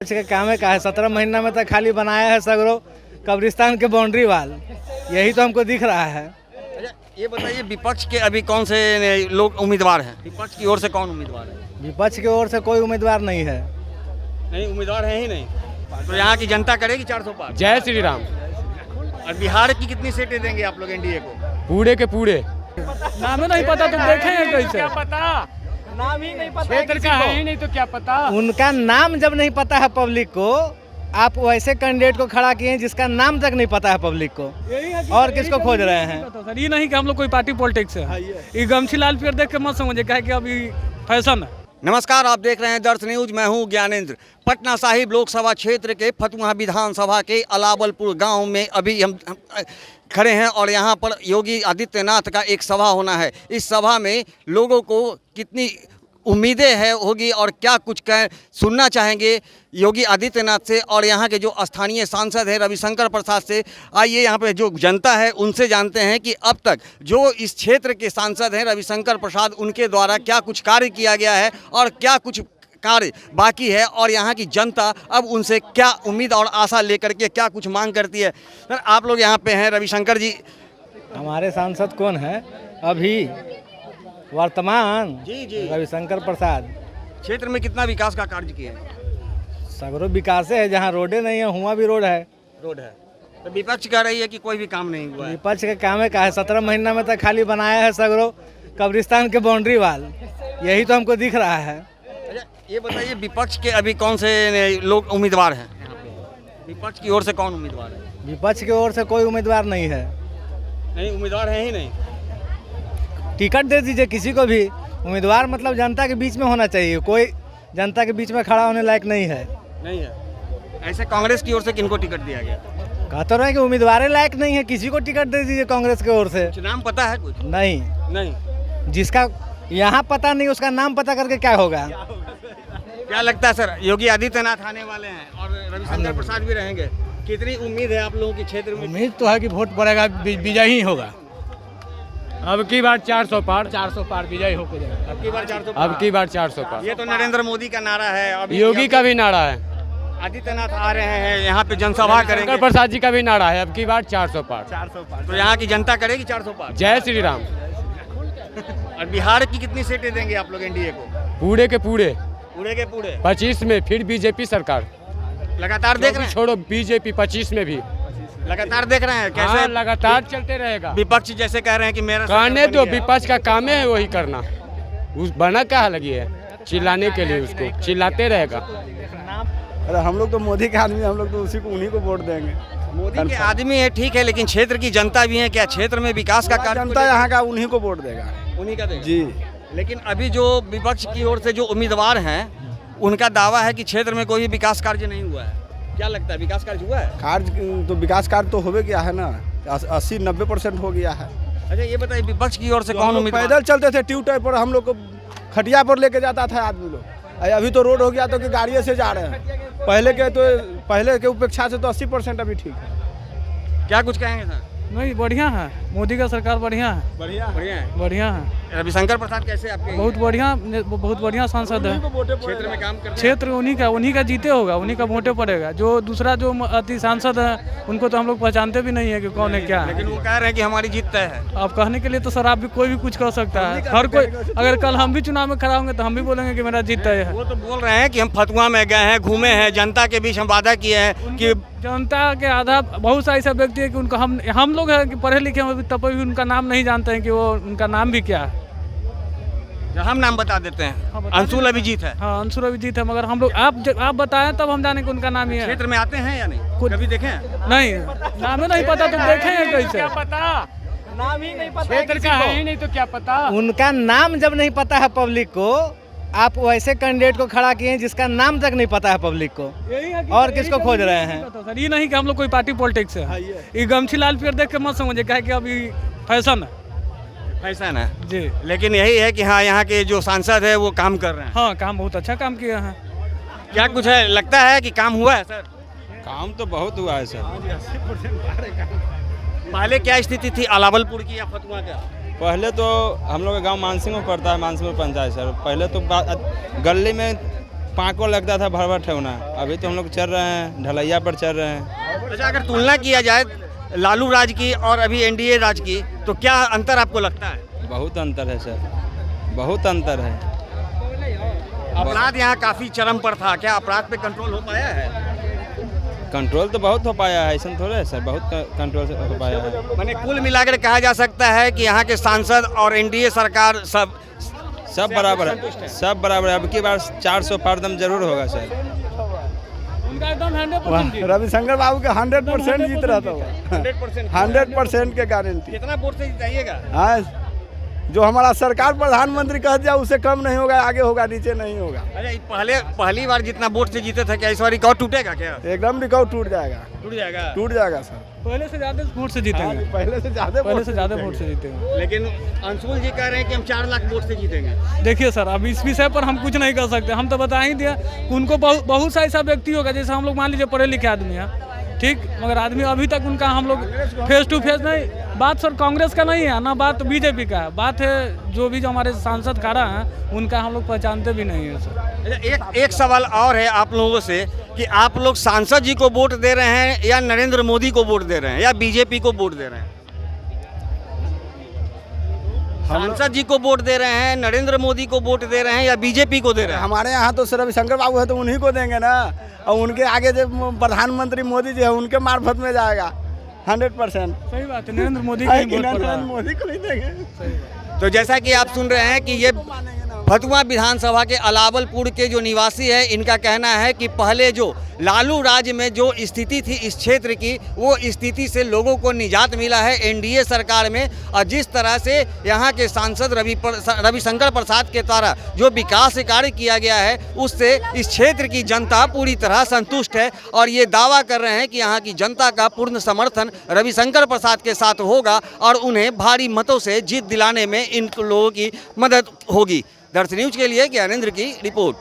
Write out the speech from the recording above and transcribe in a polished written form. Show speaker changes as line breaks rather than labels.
का काम है का है 17 महीना में तो खाली बनाया है सगरो कब्रिस्तान के बाउंड्री वाल, यही तो हमको दिख रहा है।
अच्छा, ये बताइए विपक्ष के अभी कौन से लोग उम्मीदवार हैं? विपक्ष की ओर से कौन उम्मीदवार है?
विपक्ष की ओर से कोई उम्मीदवार नहीं है।
नहीं, उम्मीदवार है ही नहीं। तो यहाँ की जनता करेगी 400 पार।
जय श्री राम।
और बिहार की कितनी सीटें देंगे आप लोग एनडीए को?
पूरे के पूरे।
नाम नहीं पता, तुम देखेंगे कैसे?
क्या पता,
नाम ही नहीं पता
क्षेत्र का है ही नहीं तो क्या पता।
उनका नाम जब नहीं पता है पब्लिक को, आप वैसे कैंडिडेट को खड़ा किए हैं जिसका नाम तक नहीं पता है पब्लिक को, और किसको खोज रहे हैं?
सर ये नहीं कि हम लोग कोई पार्टी पॉलिटिक्स है। ये गमछी लाल पेड़ देख के मत समझे क्या कि अभी फैशन है।
नमस्कार, आप देख रहे हैं दर्श न्यूज। मैं हूं ज्ञानेंद्र। पटना साहिब लोकसभा क्षेत्र के फतुहा विधानसभा के अलावलपुर गांव में अभी हम खड़े हैं और यहां पर योगी आदित्यनाथ का एक सभा होना है। इस सभा में लोगों को कितनी उम्मीदें है होगी और क्या कुछ सुनना चाहेंगे योगी आदित्यनाथ से और यहाँ के जो स्थानीय सांसद हैं रविशंकर प्रसाद से। आइए यहाँ पे जो जनता है उनसे जानते हैं कि अब तक जो इस क्षेत्र के सांसद हैं रविशंकर प्रसाद, उनके द्वारा क्या कुछ कार्य किया गया है और क्या कुछ कार्य बाकी है और यहाँ की जनता अब उनसे क्या उम्मीद और आशा लेकर के क्या कुछ मांग करती है। सर, आप लोग यहाँ पे हैं, रविशंकर जी
हमारे सांसद कौन है अभी वर्तमान?
जी
रविशंकर प्रसाद।
क्षेत्र में कितना विकास का कार्य किए हैं?
सगरो विकास है, जहाँ रोडे नहीं है हुआ भी रोड है।
रोड है तो विपक्ष कह रही है कि कोई भी काम नहीं हुआ है।
विपक्ष का काम है का है 17 महीना में तो खाली बनाया है सगरो कब्रिस्तान के बाउंड्री वाल, यही तो हमको दिख रहा है।
अच्छा, ये बताइए विपक्ष के अभी कौन से लोग उम्मीदवार हैं? विपक्ष की ओर से कौन उम्मीदवार है?
विपक्ष की ओर से कोई उम्मीदवार नहीं है।
नहीं, उम्मीदवार है ही नहीं।
टिकट दे दीजिए किसी को भी। उम्मीदवार मतलब जनता के बीच में होना चाहिए, कोई जनता के बीच में खड़ा होने लायक नहीं है।
नहीं है। ऐसे कांग्रेस की ओर से किनको टिकट दिया गया?
कहते रहे कि उम्मीदवार लायक नहीं है, किसी को टिकट दे दीजिए कांग्रेस की ओर से।
कुछ नाम पता है? कुछ
नहीं, जिसका यहाँ पता नहीं उसका नाम पता करके क्या होगा?
क्या लगता है सर, योगी आदित्यनाथ आने वाले हैं और रविशंकर प्रसाद भी रहेंगे, कितनी उम्मीद है आप लोगों के क्षेत्र में?
उम्मीद तो है कि वोट पड़ेगा, विजय ही होगा। अब की बार 400 पार विजय होकर जाएगा।
अब की बार 400
अब की बार 400 पार।
ये तो नरेंद्र मोदी का नारा है। अभी
योगी का भी नारा है,
आदित्यनाथ आ रहे हैं यहाँ पे जनसभा करेंगे।
शंकर प्रसाद जी का भी नारा है, अब की बार 400 पार।
तो यहाँ की जनता करेगी 400 पार।
जय श्री राम।
और बिहार की कितनी सीटें देंगे आप लोग एनडीए को?
पूरे के पूरे।
पूरे के पूरे
25 में फिर बीजेपी सरकार।
लगातार देख रहे हैं?
छोड़ो बीजेपी, 25 में भी
लगातार देख रहे हैं कैसे?
हाँ, लगातार चलते रहेगा।
विपक्ष जैसे कह रहे हैं कि मेरा
कहने दो, विपक्ष का काम है वही करना। उस बना क्या लगी है चिल्लाने के लिए, उसको चिल्लाते रहेगा।
अरे हम लोग तो मोदी के आदमी, हम लोग तो उसी को, उन्हीं को वोट देंगे।
मोदी के आदमी है ठीक है, लेकिन क्षेत्र की जनता भी है। क्या क्षेत्र में विकास का कार्य?
जनता यहाँ का उन्हीं को वोट देगा।
उन्हीं का देगा
जी।
लेकिन अभी जो विपक्ष की ओर से जो उम्मीदवार हैं उनका दावा है कि क्षेत्र में कोई भी विकास कार्य नहीं हुआ है। क्या लगता है, विकास कार्य हुआ है?
कार्य तो विकास कार्य तो हो गया है ना, 80-90% हो गया है।
अच्छा, ये बताइए विपक्ष की ओर से कौन उम्मीदवार?
पैदल चलते थे ट्यूटर पर, हम लोग को खटिया पर लेके जाता था आदमी लोग। अभी तो रोड हो गया तो कि गाड़ियों से जा रहे हैं। पहले के अपेक्षा से तो 80% अभी ठीक है।
क्या कुछ कहेंगे सर?
नहीं, बढ़िया है, मोदी का सरकार बढ़िया है।
बढ़िया है।
बढ़िया है,
रविशंकर प्रसाद कैसे आपके?
बहुत बढ़िया सांसद है।
क्षेत्र में काम करते हैं।
क्षेत्र उन्हीं का जीते होगा, उन्हीं का वोटे पड़ेगा। जो दूसरा जो अति सांसद है उनको तो हम लोग पहचानते भी नहीं है कि कौन है क्या है।
लेकिन वो कह रहे हैं कि हमारी जीत तय है।
आप कहने के लिए तो सर आप भी कोई भी कुछ कह सकता है। हर कोई, अगर कल हम भी चुनाव में खड़ा होंगे तो हम भी बोलेंगे कि मेरा जीत तय है।
वो तो बोल रहे हैं कि हम फतुहा में गए हैं, घूमे हैं, जनता के बीच हम वादा किए हैं कि
जनता के आधा बहुत सारे ऐसा व्यक्ति है कि उनको हम लोग हैं कि पढ़े लिखे हैं तब भी उनका नाम नहीं जानते हैं कि वो उनका नाम भी क्या है।
हम नाम बता देते हैं।
हाँ,
अंशुल अभिजीत है।
हाँ, अंशुल अभिजीत है, मगर हम लोग आप बताएं तब हम जाने कि उनका नाम ही है।
क्षेत्र में आते हैं या नहीं? कभी देखे हैं?
नहीं, नाम नहीं पता, तुम देखेंगे कैसे?
क्या पता,
नाम ही नहीं पता
क्षेत्र का है ही नहीं तो क्या पता।
उनका नाम जब नहीं पता है पब्लिक को, आप वैसे कैंडिडेट को खड़ा किए हैं जिसका नाम तक नहीं पता है पब्लिक को, और किसको खोज रहे हैं?
सर ये नहीं कि हम लोग कोई पार्टी पॉलिटिक्स है। ये गमछी लाल पेड़ देख के मत समझे क्या कि अभी फैशन है।
फैशन है
जी।
लेकिन यही है कि हाँ, यहाँ के जो सांसद है वो काम कर रहे हैं।
हाँ, काम बहुत अच्छा काम किया है।
क्या कुछ है, लगता है कि काम हुआ है सर?
काम तो बहुत हुआ है सर।
पहले क्या स्थिति थी अलावलपुर की या फतुहा का?
पहले तो हम लोग का गांव मानसिंह में पड़ता है, मानसिंह पंचायत सर। पहले तो गली में पाँको लगता था भरभर ठेवना, अभी तो हम लोग चल रहे हैं ढलैया पर चल रहे हैं।
अच्छा, अगर तुलना किया जाए लालू राज की और अभी एनडीए राज की, तो क्या अंतर आपको लगता है?
बहुत अंतर है सर, बहुत अंतर है।
अपराध यहाँ काफी चरम पर था, क्या अपराध पे कंट्रोल हो पाया है?
कंट्रोल तो बहुत हो पाया है, ऐसा थोड़ा है सर, बहुत कंट्रोल हो पाया है।
मैंने कुल मिलाकर कहा जा सकता है कि यहाँ के सांसद और एनडीए सरकार
सब बराबर है, सब बराबर है। अब की बार 400 पार दम जरूर होगा सर।
उनका एकदम 100% जीत।
रविशंकर बाबू के 100% जीत रहा था, 100% के गारंटी।
कितना वोट से जाइएगा?
हाँ, जो हमारा सरकार प्रधानमंत्री कह दिया उससे कम नहीं होगा, आगे होगा, नीचे नहीं होगा।
अच्छा, पहली बार जितना वोट से जीते थे, क्या इस बार रिकॉर्ड टूटेगा? क्या
एकदम रिकॉर्ड टूट जाएगा,
टूट जाएगा?
टूट जाएगा सर।
पहले से ज्यादा वोट से जीतेंगे,
पहले से ज्यादा
वोट से जीतेंगे।
लेकिन अंशुल जी कह रहे हैं कि हम 4 लाख वोट से जीतेंगे।
देखिए सर, अब इस विषय पर हम कुछ नहीं कर सकते। हम तो बता ही दिया उनको बहुत सा ऐसा व्यक्ति होगा, जैसे हम लोग मान लीजिए पढ़े लिखे आदमी हैं, ठीक, मगर आदमी अभी तक उनका हम लोग फेस टू फेस नहीं। बात सर कांग्रेस का नहीं है ना, बात बीजेपी का है। बात है जो भी जो हमारे सांसद खड़ा हैं उनका हम लोग पहचानते भी नहीं है सर।
एक सवाल और है आप लोगों से कि आप लोग सांसद जी को वोट दे रहे हैं या नरेंद्र मोदी को वोट दे रहे हैं या बीजेपी को वोट दे रहे हैं? सांसद जी को वोट दे रहे हैं, नरेंद्र मोदी को वोट दे रहे हैं या बीजेपी को दे रहे हैं?
हमारे यहाँ तो सिर्फ रविशंकर बाबू है तो उन्हीं को देंगे ना, और उनके आगे जो प्रधानमंत्री मोदी जी है उनके मार्फत में जाएगा 100%।
सही बात है, नरेंद्र मोदी को ही वोट पड़ रहा है।
मोदी को नहीं देंगे।
तो जैसा कि आप सुन रहे हैं कि ये फतुहा विधानसभा के अलावलपुर के जो निवासी है, इनका कहना है कि पहले जो लालू राज में जो स्थिति थी इस क्षेत्र की, वो स्थिति से लोगों को निजात मिला है एनडीए सरकार में। और जिस तरह से यहाँ के सांसद रविशंकर प्रसाद के द्वारा जो विकास कार्य किया गया है, उससे इस क्षेत्र की जनता पूरी तरह संतुष्ट है और ये दावा कर रहे हैं कि यहाँ की जनता का पूर्ण समर्थन रविशंकर प्रसाद के साथ होगा और उन्हें भारी मतों से जीत दिलाने में इन लोगों की मदद होगी। दर्शन न्यूज के लिए ज्ञानेंद्र की रिपोर्ट।